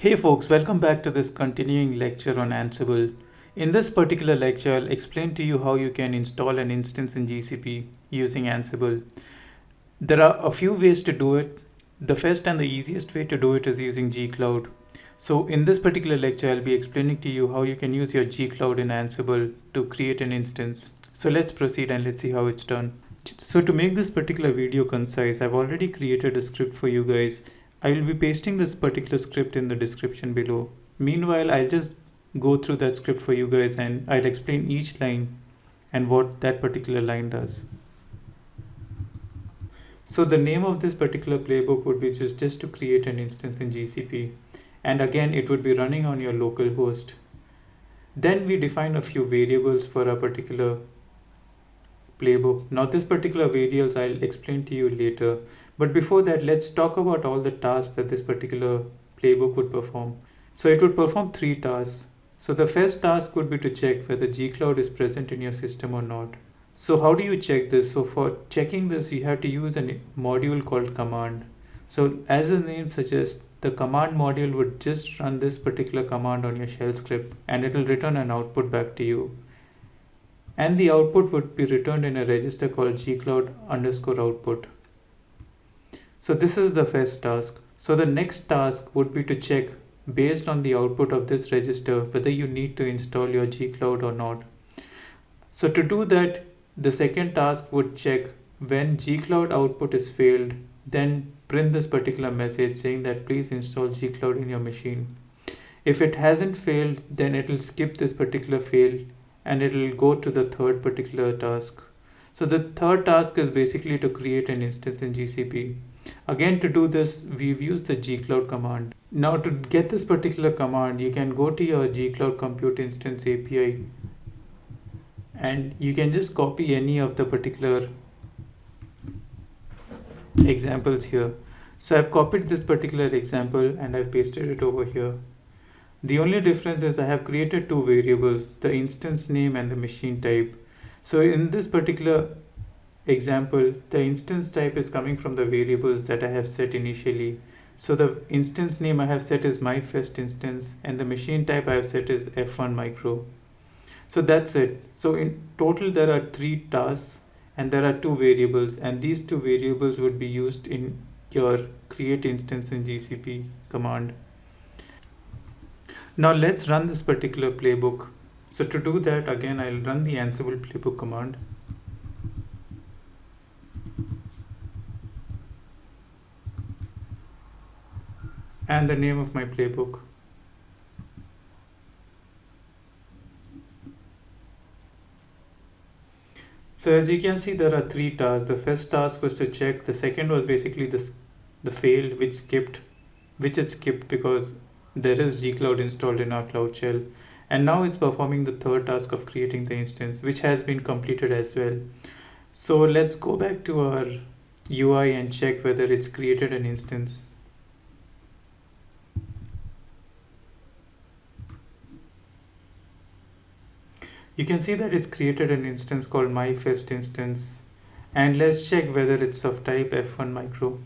Hey folks, welcome back to this continuing lecture on Ansible. In this particular lecture, I'll explain to you how you can install an instance in GCP using Ansible. There are a few ways to do it. The first and the easiest way to do it is using gcloud. So in this particular lecture, I'll be explaining to you how you can use your gcloud in Ansible to create an instance. So let's proceed and let's see how it's done. So to make this particular video concise, I've already created a script for you guys. I will be pasting this particular script in the description below. Meanwhile, I'll just go through that script for you guys and I'll explain each line and what that particular line does. So the name of this particular playbook would be just to create an instance in GCP. And again, it would be running on your local host. Then we define a few variables for a particular playbook. Now this particular variables I'll explain to you later. But before that, let's talk about all the tasks that this particular playbook would perform. So it would perform 3 tasks. So the first task would be to check whether gcloud is present in your system or not. So how do you check this? So for checking this, you have to use a module called command. So as the name suggests, the command module would just run this particular command on your shell script and it will return an output back to you. And the output would be returned in a register called gcloud_output. So this is the first task. So the next task would be to check based on the output of this register whether you need to install your gcloud or not. So to do that, the second task would check when gcloud output is failed, then print this particular message saying that please install gcloud in your machine. If it hasn't failed, then it will skip this particular fail and it will go to the third particular task. So the third task is basically to create an instance in GCP. Again, to do this, we've used the gcloud command. Now to get this particular command, you can go to your gcloud compute instance API and you can just copy any of the particular examples here. So I've copied this particular example and I've pasted it over here. The only difference is I have created 2 variables, the instance name and the machine type. So in this particular example, the instance type is coming from the variables that I have set initially. So the instance name I have set is my first instance and the machine type I have set is F1 micro. So that's it. So in total there are 3 tasks and there are 2 variables and these 2 variables would be used in your create instance in GCP command. Now let's run this particular playbook. So to do that, again I'll run the Ansible playbook command. And the name of my playbook. So as you can see, there are 3 tasks. The first task was to check. The second was basically the fail which it skipped because there is gcloud installed in our cloud shell. And now it's performing the third task of creating the instance, which has been completed as well. So let's go back to our UI and check whether it's created an instance. You can see that it's created an instance called my first instance. And let's check whether it's of type F1 micro.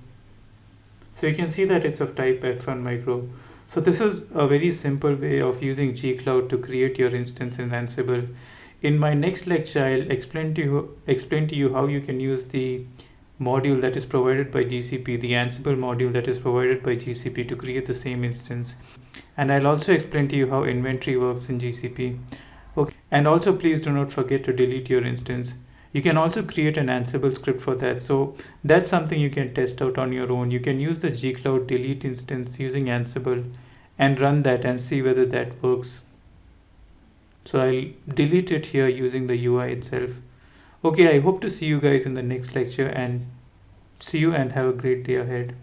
So you can see that it's of type F1 micro. So this is a very simple way of using gcloud to create your instance in Ansible. In my next lecture, I'll explain to you how you can use the module that is provided by GCP, the Ansible module that is provided by GCP to create the same instance. And I'll also explain to you how inventory works in GCP. Okay. And also please do not forget to delete your instance. You can also create an Ansible script for that. So that's something you can test out on your own. You can use the gcloud delete instance using Ansible and run that and see whether that works. So I'll delete it here using the UI itself. Okay, I hope to see you guys in the next lecture and see you and have a great day ahead.